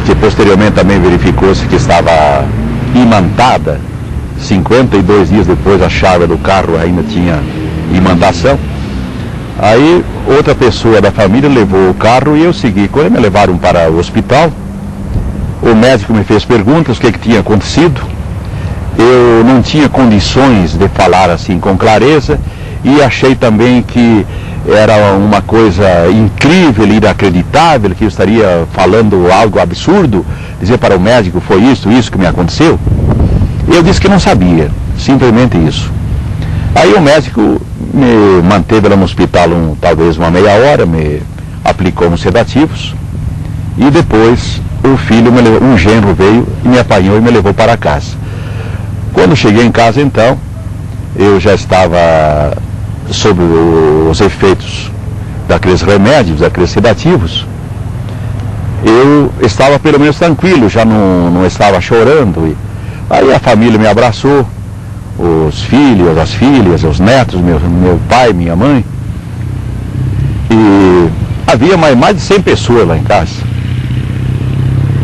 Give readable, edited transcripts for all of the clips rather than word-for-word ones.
que posteriormente também verificou-se que estava imantada. 52 dias depois a chave do carro ainda tinha imantação. Aí outra pessoa da família levou o carro e eu segui. Quando me levaram para o hospital, o médico me fez perguntas, o que tinha acontecido. Eu não tinha condições de falar assim com clareza e achei também que era uma coisa incrível, inacreditável, que eu estaria falando algo absurdo, dizer para o médico, foi isso que me aconteceu. Eu disse que não sabia, simplesmente isso. Aí o médico me manteve lá no hospital talvez uma meia hora, me aplicou uns sedativos e depois o filho, um genro veio e me apanhou e me levou para casa. Quando cheguei em casa então, eu já estava sob os efeitos daqueles remédios, daqueles sedativos. Eu estava pelo menos tranquilo, já não estava chorando. Aí a família me abraçou, os filhos, as filhas, os netos, meu pai, minha mãe. E havia mais de 100 pessoas lá em casa.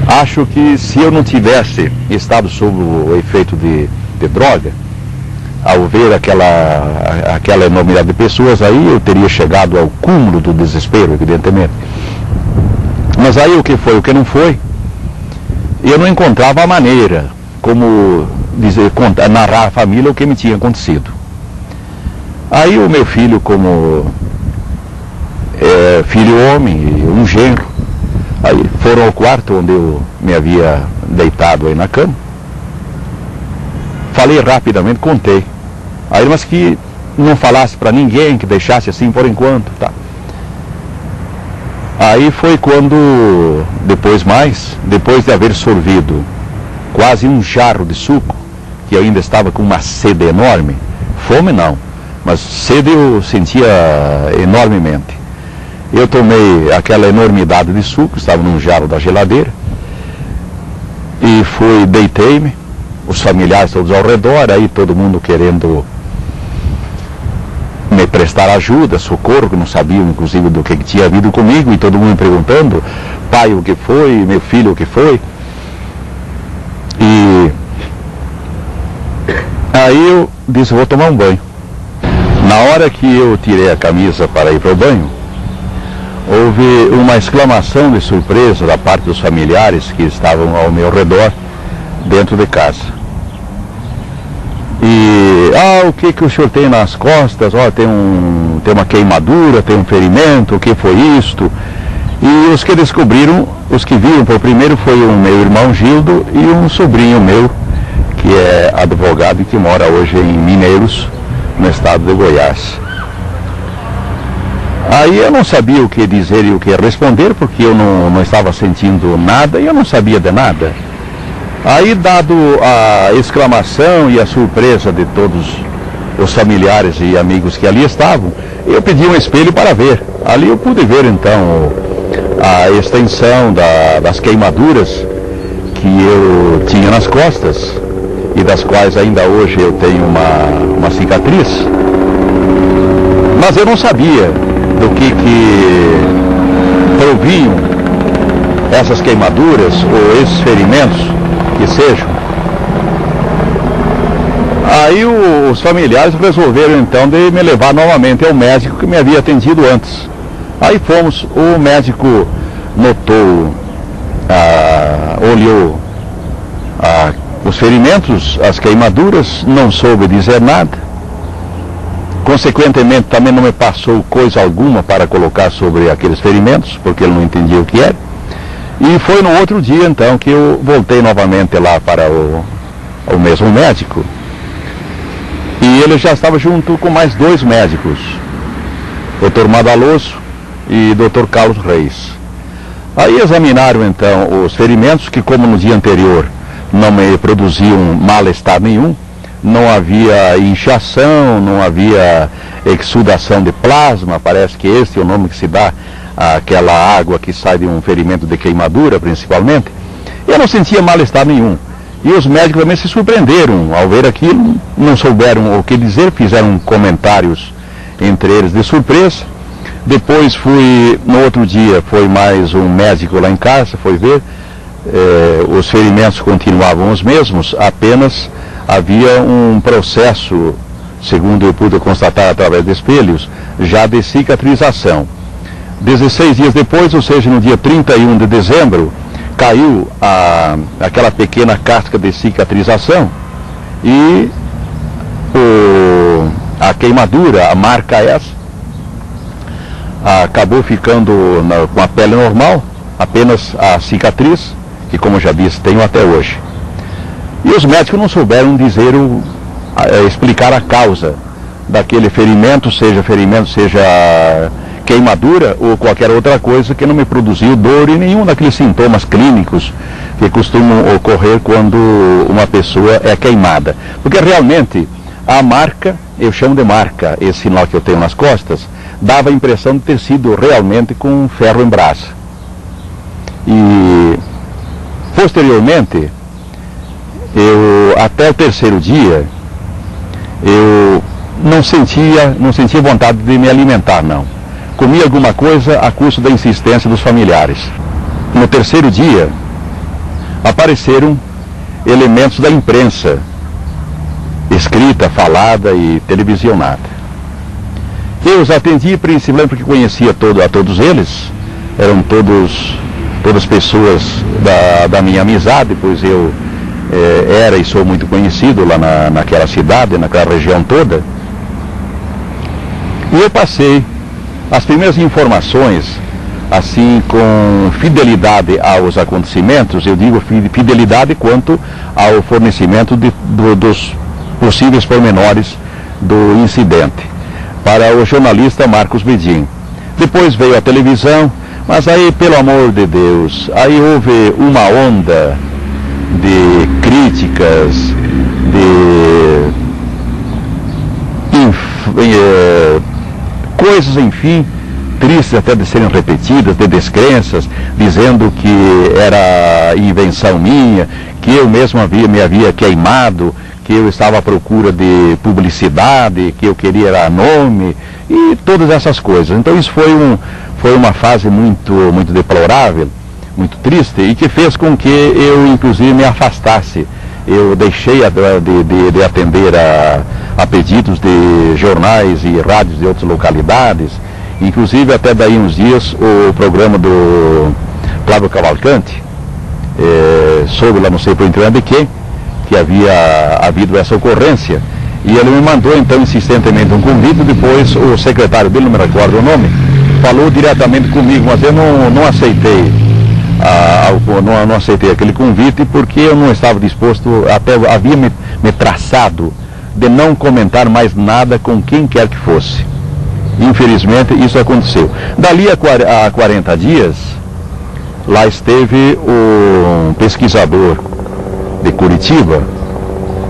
Acho que se eu não tivesse estado sob o efeito de droga, ao ver aquela enormidade de pessoas, aí eu teria chegado ao cúmulo do desespero, evidentemente. Mas aí o que foi, o que não foi, eu não encontrava a maneira como narrar à família o que me tinha acontecido. Aí o meu filho, como filho homem, um genro, aí foram ao quarto onde eu me havia deitado aí na cama. Falei rapidamente, contei. Aí, mas que não falasse para ninguém, que deixasse assim por enquanto, tá. Aí foi quando, depois de haver sorvido quase um jarro de suco, que eu ainda estava com uma sede enorme, fome não, mas sede eu sentia enormemente. Eu tomei aquela enormidade de suco, estava num jarro da geladeira, e deitei-me, os familiares todos ao redor, aí todo mundo querendo me prestar ajuda, socorro, que não sabiam inclusive do que tinha havido comigo, e todo mundo me perguntando, pai, o que foi, meu filho, o que foi. E aí eu disse, vou tomar um banho. Na hora que eu tirei a camisa para ir para o banho, houve uma exclamação de surpresa da parte dos familiares que estavam ao meu redor, dentro de casa. E, o que o senhor tem nas costas? Tem uma queimadura, tem um ferimento, o que foi isto? E os que descobriram, os que viram por primeiro, foi o meu irmão Gildo e um sobrinho meu, que é advogado e que mora hoje em Mineiros, no estado de Goiás. Aí eu não sabia o que dizer e o que responder, porque eu não estava sentindo nada e eu não sabia de nada. Aí, dado a exclamação e a surpresa de todos os familiares e amigos que ali estavam, eu pedi um espelho para ver. Ali eu pude ver então a extensão das queimaduras que eu tinha nas costas e das quais ainda hoje eu tenho uma cicatriz. Mas eu não sabia do que provinham essas queimaduras ou esses ferimentos que sejam. Aí os familiares resolveram então de me levar novamente ao médico que me havia atendido antes. Aí fomos, o médico notou, olhou os ferimentos, as queimaduras, não soube dizer nada. Consequentemente também não me passou coisa alguma para colocar sobre aqueles ferimentos, porque ele não entendia o que era. E foi no outro dia, então, que eu voltei novamente lá para o mesmo médico. E ele já estava junto com mais 2 médicos, Dr. Madaloso e Dr. Carlos Reis. Aí examinaram, então, os ferimentos, que como no dia anterior não me produziam mal-estar nenhum, não havia inchação, não havia exudação de plasma, parece que esse é o nome que se dá aquela água que sai de um ferimento de queimadura, principalmente. Eu não sentia mal-estar nenhum. E os médicos também se surpreenderam ao ver aquilo, não souberam o que dizer, fizeram comentários entre eles de surpresa. Depois no outro dia, foi mais um médico lá em casa, foi ver, os ferimentos continuavam os mesmos, apenas havia um processo, segundo eu pude constatar através de espelhos, já de cicatrização. 16 dias depois, ou seja, no dia 31 de dezembro, caiu aquela pequena casca de cicatrização e a queimadura, a marca essa, acabou ficando com a pele normal, apenas a cicatriz, que, como já disse, tenho até hoje. E os médicos não souberam dizer, explicar a causa daquele ferimento, seja queimadura ou qualquer outra coisa, que não me produziu dor e nenhum daqueles sintomas clínicos que costumam ocorrer quando uma pessoa é queimada. Porque realmente a marca, eu chamo de marca, esse sinal que eu tenho nas costas, dava a impressão de ter sido realmente com ferro em brasa. E posteriormente, até o terceiro dia, eu não sentia vontade de me alimentar, não. Comia alguma coisa a custo da insistência dos familiares. No terceiro dia, apareceram elementos da imprensa, escrita, falada e televisionada. Eu os atendi principalmente porque conhecia a todos eles, eram todas pessoas da minha amizade, pois eu era e sou muito conhecido lá naquela cidade, naquela região toda. E eu passei as primeiras informações, assim, com fidelidade aos acontecimentos. Eu digo fidelidade quanto ao fornecimento dos possíveis pormenores do incidente, para o jornalista Marcos Bedin. Depois veio a televisão, mas aí, pelo amor de Deus, aí houve uma onda de críticas, coisas, enfim, tristes até de serem repetidas, de descrenças, dizendo que era invenção minha, que eu mesmo me havia queimado, que eu estava à procura de publicidade, que eu queria nome, e todas essas coisas. Então isso foi uma fase muito deplorável, muito triste, e que fez com que eu, inclusive, me afastasse. Eu deixei de atender a pedidos de jornais e rádios de outras localidades. Inclusive, até daí uns dias, o programa do Flávio Cavalcante, soube lá, não sei por intermédio de quem, que havia havido essa ocorrência, e ele me mandou então insistentemente um convite. Depois o secretário dele, não me recordo o nome, falou diretamente comigo, mas eu não aceitei não aceitei aquele convite, porque eu não estava disposto, até havia me traçado de não comentar mais nada com quem quer que fosse. Infelizmente isso aconteceu. Dali a 40 dias, lá esteve um pesquisador de Curitiba,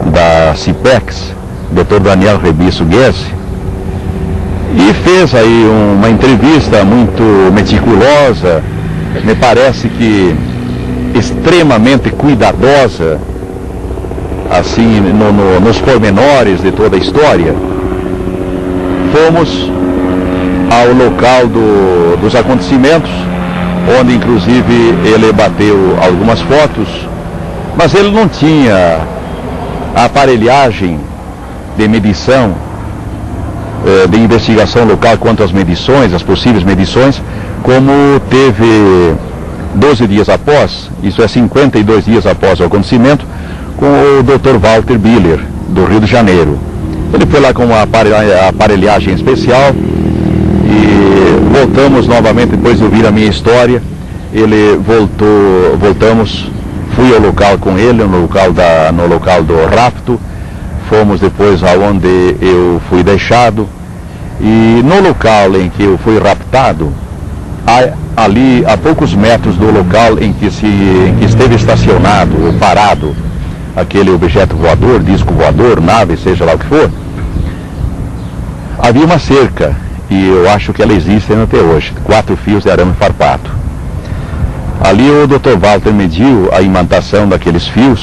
da CIPEX, Dr. Daniel Rebisso Guesse, e fez aí uma entrevista muito meticulosa, me parece que extremamente cuidadosa, assim, nos pormenores de toda a história. Fomos ao local dos acontecimentos, onde inclusive ele bateu algumas fotos, mas ele não tinha a aparelhagem de medição, de investigação local quanto às medições, as possíveis medições, como teve 12 dias após, isso é 52 dias após o acontecimento, com o Dr. Walter Biller, do Rio de Janeiro. Ele foi lá com uma aparelhagem especial e voltamos novamente, depois de ouvir a minha história, voltamos, fui ao local com ele, no local do rapto, fomos depois aonde eu fui deixado, e no local em que eu fui raptado, ali a poucos metros do local em que esteve estacionado ou parado aquele objeto voador, disco voador, nave, seja lá o que for, havia uma cerca, e eu acho que ela existe ainda até hoje, 4 fios de arame farpado. Ali o Dr. Walter mediu a imantação daqueles fios